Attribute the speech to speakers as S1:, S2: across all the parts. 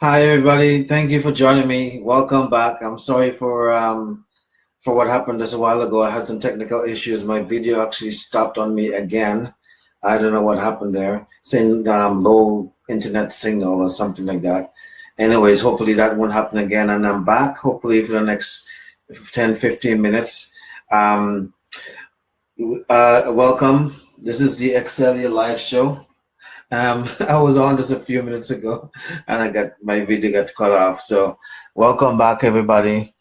S1: Hi everybody, thank you for joining me. Welcome back. I'm sorry for what happened just a while ago. I had some technical issues. My video actually stopped on me again. I don't know what happened there. Saying low internet signal or something like that. Anyways, hopefully that won't happen again. And I'm back, hopefully for the next 10, 15 minutes. Um, Welcome. This is the Excelia live show. I was on just a few minutes ago, and I got my video got cut off. So, welcome back, everybody.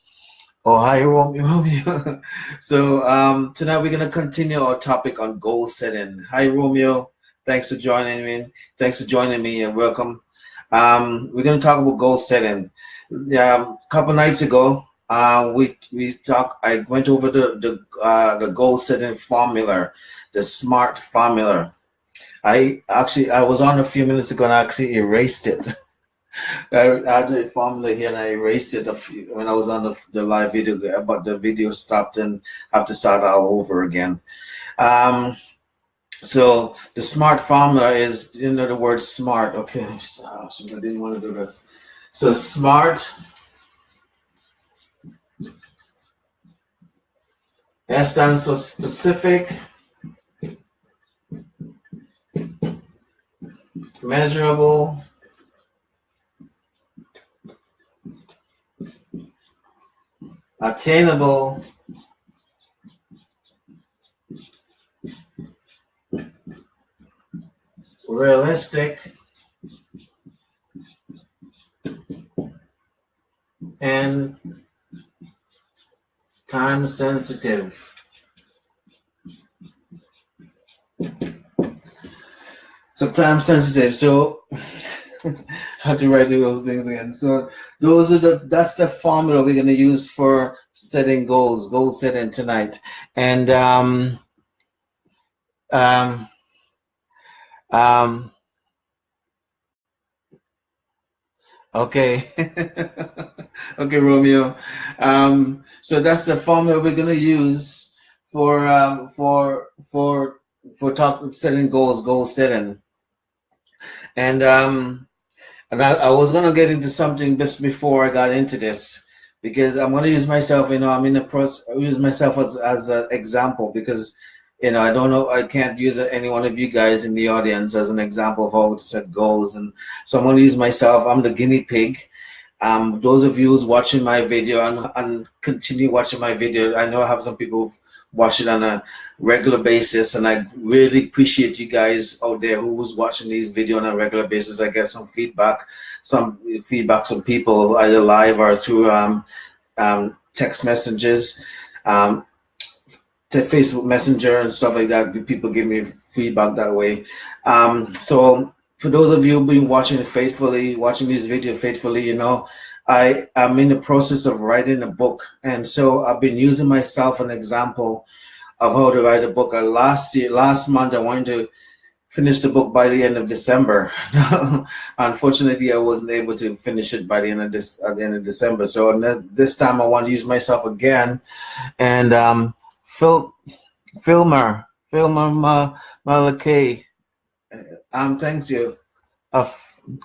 S1: Oh, hi, Romeo. So, tonight we're gonna continue our topic on goal setting. Hi, Romeo. Thanks for joining me. Thanks for joining me, and welcome. We're gonna talk about goal setting. A couple nights ago, we talked. I went over the goal setting formula, the SMART formula. I was on a few minutes ago and I actually erased it. I had the formula here and I erased it when I was on the live video, but the video stopped and I have to start all over again. Um, so the SMART formula is, the word SMART. Okay, so I didn't want to do this. So SMART, S stands for specific, measurable, attainable, realistic, and time sensitive. So time sensitive. So I have to write those things again. So that's the formula we're going to use for setting goals, goal setting tonight. And okay. Okay, Romeo. So that's the formula we're going to use for setting goals, goal setting. And I was gonna get into something just before I got into this because I'm gonna use myself. I'm in the process. Use myself as an example because I don't know. I can't use any one of you guys in the audience as an example of how to set goals, and so I'm gonna use myself. I'm the guinea pig. Those of you who's watching my video and continue watching my video, I know I have some people watch it on a regular basis, and I really appreciate you guys out there who's watching these videos on a regular basis. I get some feedback from people either live or through text messages, to Facebook Messenger and stuff like that. People give me feedback that way. So for those of you who've been watching this video faithfully, I am in the process of writing a book, and so I've been using myself an example of how to write a book. Last month, I wanted to finish the book by the end of December. Unfortunately, I wasn't able to finish it by the end of December. So this time, I want to use myself again, and Filmer Malakay. Thanks you. Yeah,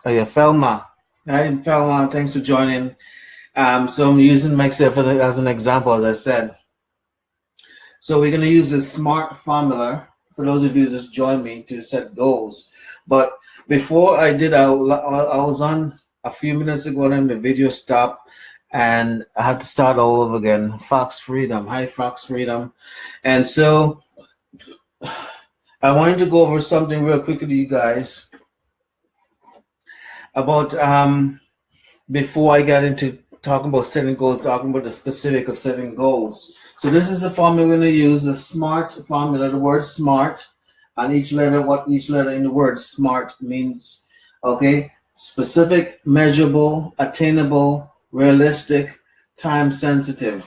S1: Felma. Hi, Felma. Thanks for joining. So I'm using myself as an example, as I said. So we're going to use the SMART formula for those of you who just joined me to set goals. But before I did, I was on a few minutes ago and the video stopped and I had to start all over again. Fox Freedom. Hi, Fox Freedom. And so I wanted to go over something real quick with you guys about before I got into talking about setting goals, talking about the specific of setting goals. So this is the formula we're going to use, the SMART formula, the word SMART, and what each letter in the word SMART means. Okay, specific, measurable, attainable, realistic, time sensitive.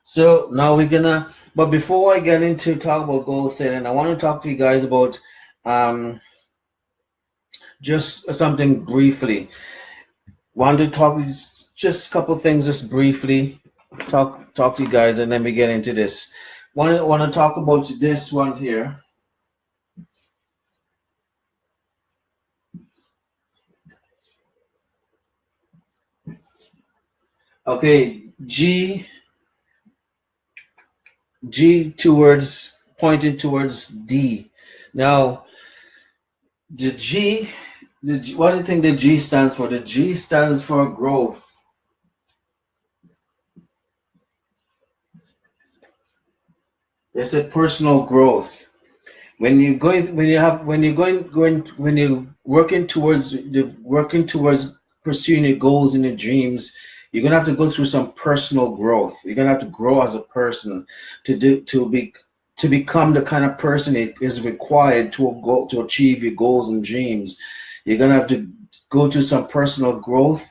S1: So now but before I get into talk about goal setting, I want to talk to you guys about just something briefly. Want to talk just a couple things, just briefly. Talk to you guys, and then we get into this. Want to talk about this one here. Okay, G towards pointing towards D. Now, the G, what do you think the G stands for? The G stands for growth. It's a personal growth. When you're working towards pursuing your goals and your dreams, you're gonna have to go through some personal growth. You're gonna have to grow as a person to become the kind of person it is required to achieve your goals and dreams. You're gonna have to go through some personal growth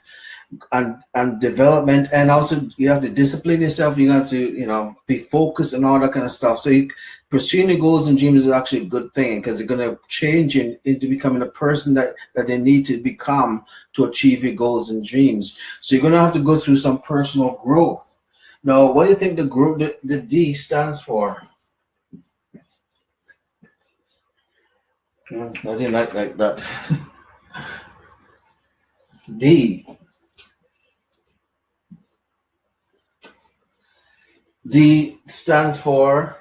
S1: and development, and also you have to discipline yourself. You have to be focused and all that kind of stuff. So pursuing your goals and dreams is actually a good thing, because you're going to change you into becoming a person that they need to become to achieve your goals and dreams. So you're going to have to go through some personal growth. Now, what do you think the D stands for? I didn't like that. D. D stands for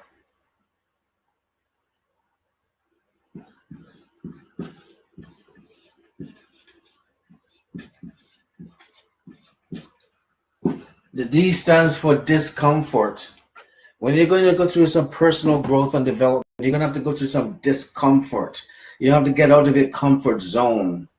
S1: discomfort. When you're going to go through some personal growth and development, you're going to have to go through some discomfort. You have to get out of your comfort zone.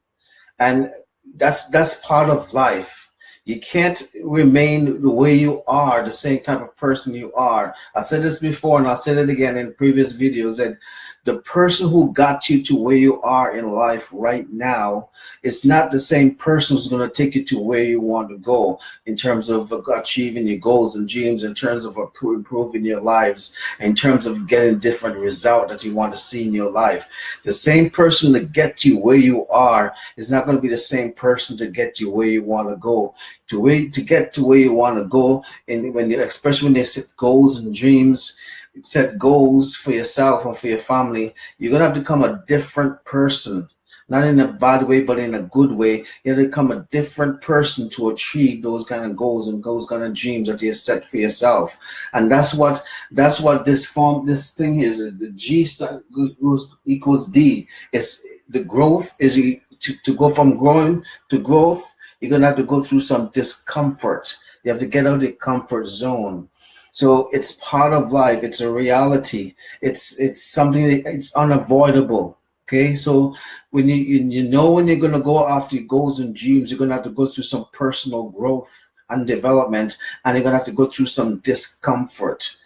S1: And that's part of life. You can't remain the way you are, the same type of person you are. I said this before, and I'll say it again in previous videos, that the person who got you to where you are in life right now is not the same person who's going to take you to where you want to go in terms of achieving your goals and dreams, in terms of improving your lives, in terms of getting different results that you want to see in your life. The same person to get you where you are is not going to be the same person to get you where you want to go. To get to where you want to go, and especially when they set goals and dreams, set goals for yourself and for your family, you're going to have to become a different person. Not in a bad way, but in a good way. You have to become a different person to achieve those kind of goals and those kind of dreams that you set for yourself. And that's what this thing is. The G equals D. It's the growth is to go from growing to growth. You're going to have to go through some discomfort. You have to get out of the comfort zone. So it's part of life. It's a reality. It's something it's unavoidable. Okay, so when when you're going to go after your goals and dreams, you're going to have to go through some personal growth and development, and you're going to have to go through some discomfort,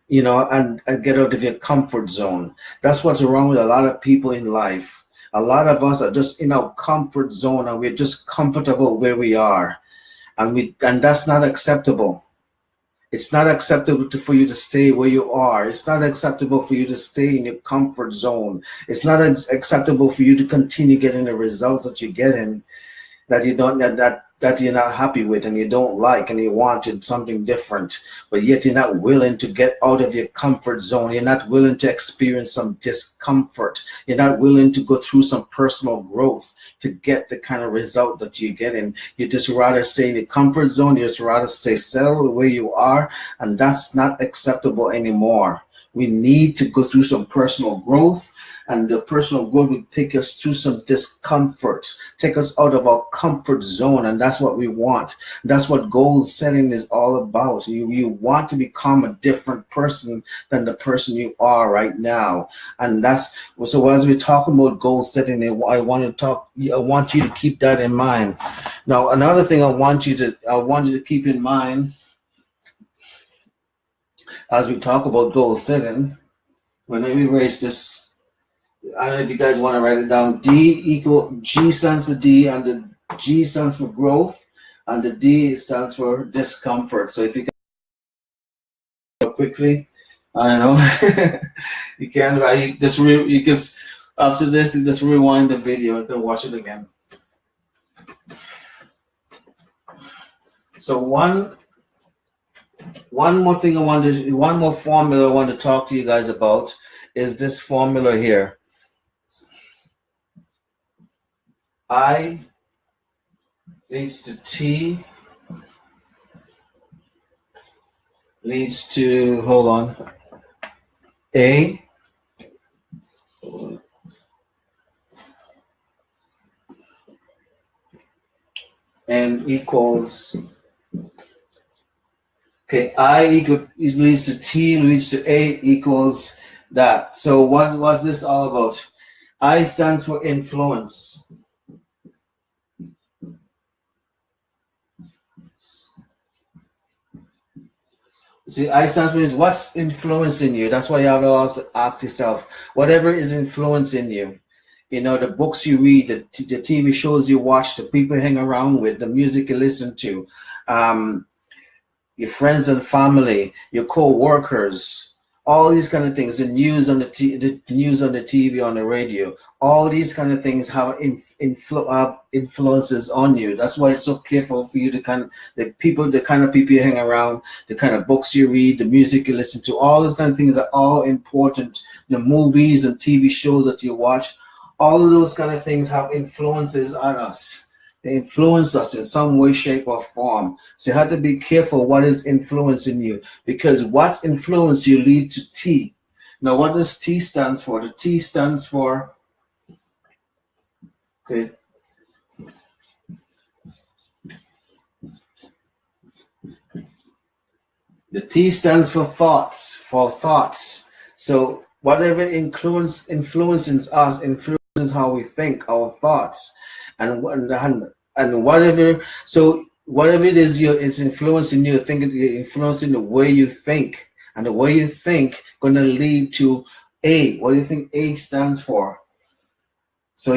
S1: and get out of your comfort zone. That's what's wrong with a lot of people in life. A lot of us are just in our comfort zone, and we're just comfortable where we are, and that's not acceptable. It's not acceptable for you to stay where you are. It's not acceptable for you to stay in your comfort zone. It's not acceptable for you to continue getting the results that you're getting that you don't that you're not happy with and you don't like, and you wanted something different, but yet you're not willing to get out of your comfort zone. You're not willing to experience some discomfort. You're not willing to go through some personal growth to get the kind of result that you're getting. You just rather stay in the comfort zone. You just rather stay settled where you are, and that's not acceptable anymore. We need to go through some personal growth, and the personal growth will take us through some discomfort, take us out of our comfort zone, and that's what we want. That's what goal setting is all about. You want to become a different person than the person you are right now, and that's so. As we talk about goal setting, I want you to keep that in mind. Now, another thing I want you to keep in mind as we talk about goal setting. When I erase this, I don't know if you guys want to write it down. G stands for D, and the G stands for growth, and the D stands for discomfort. So if you can quickly, I don't know, you can write this. You just After this, you just rewind the video and then watch it again. So one more thing one more formula I want to talk to you guys about is this formula here. I leads to T leads to, hold on, A and equals, okay, leads to T leads to A equals that. So what's this all about? I stands for influence. See, I stands for what's influencing you. That's why you have to ask yourself, whatever is influencing you. You know, the books you read, the TV shows you watch, the people you hang around with, the music you listen to, your friends and family, your co-workers, all these kind of things, the news on the news on the TV, on the radio, all these kind of things have influences on you. That's why it's so careful for you to the kind of people you hang around, the kind of books you read, the music you listen to, all those kind of things are all important. The movies and TV shows that you watch, all of those kind of things have influences on us. They influence us in some way, shape, or form. So you have to be careful what is influencing you, because what's influence you lead to T. Now, what does T stands for? The T stands for, okay, the T stands for thoughts. So whatever influences us influences how we think, our thoughts. And whatever, so whatever it is, it's influencing you. Influencing the way you think, and the way you think going to lead to A. What do you think A stands for? So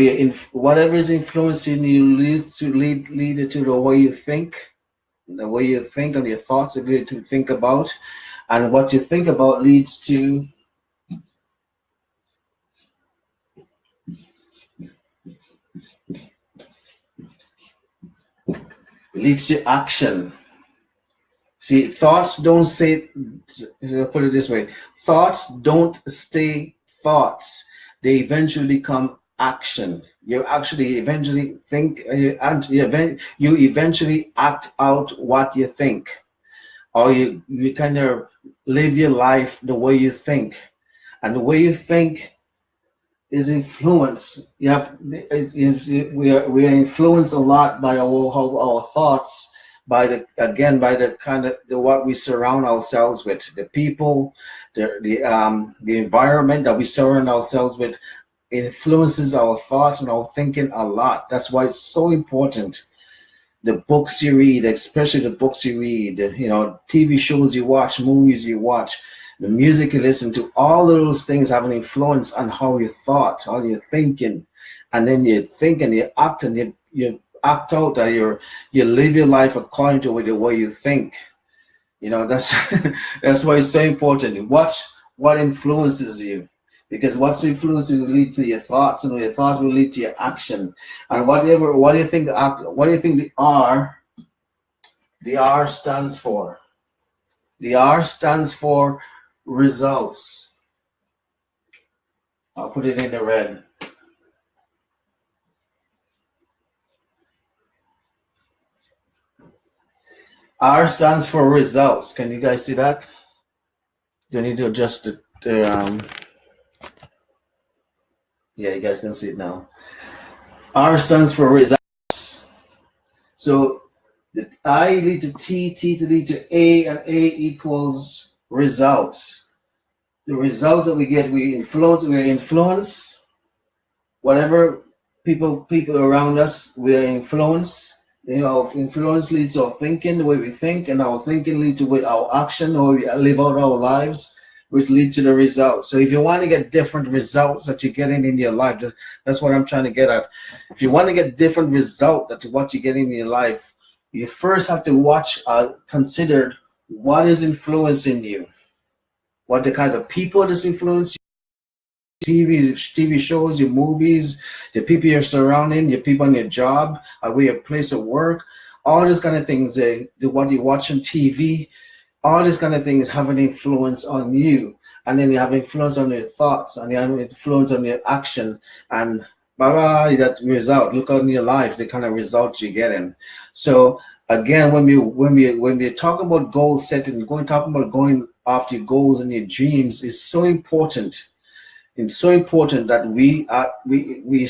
S1: whatever is influencing you leads to the way you think, and your thoughts ability to think about, and what you think about leads to action. See, thoughts don't say, put it this way, thoughts don't stay thoughts. They eventually become action. You actually eventually think, and you eventually act out what you think, or you kind of live your life the way you think. And the way you think is influence. We are influenced a lot by our thoughts, by the kind of what we surround ourselves with, the people, the environment that we surround ourselves with influences our thoughts and our thinking a lot. That's why it's so important. The books you read, especially the books you read, TV shows you watch, movies you watch, the music you listen to, all of those things have an influence on how you thought, how you're thinking. And then you think and you act, and you act out that you live your life according to the way you think. That's that's why it's so important. Watch what influences you, because what's influences will lead to your thoughts, and your thoughts will lead to your action. And what do you think the R stands for? The R stands for results. I'll put it in the red. R stands for results. Can you guys see that? You need to adjust yeah, you guys can see it now. R stands for results. So the I lead to T to lead to A, and A equals results. The results that we get, we influence whatever people around us, we are influenced. Influence leads to our thinking, the way we think, and our thinking leads to our action, the way we live out our lives, which lead to the results. So if you want to get different results that you're getting in your life, that's what I'm trying to get at. If you want to get different results that what you're getting in your life, you first have to consider what is influencing you, what the kind of people that's influencing TV shows, your movies, the people you're surrounding, your people on your job, where your place of work, all these kind of things, what you watch on TV, all these kind of things have an influence on you. And then you have influence on your thoughts, and you have influence on your action, and blah, blah, that result. Look out in your life, the kind of results you're getting. So again, when we talk about goal setting, talking about going after your goals and your dreams is so important. It's so important that we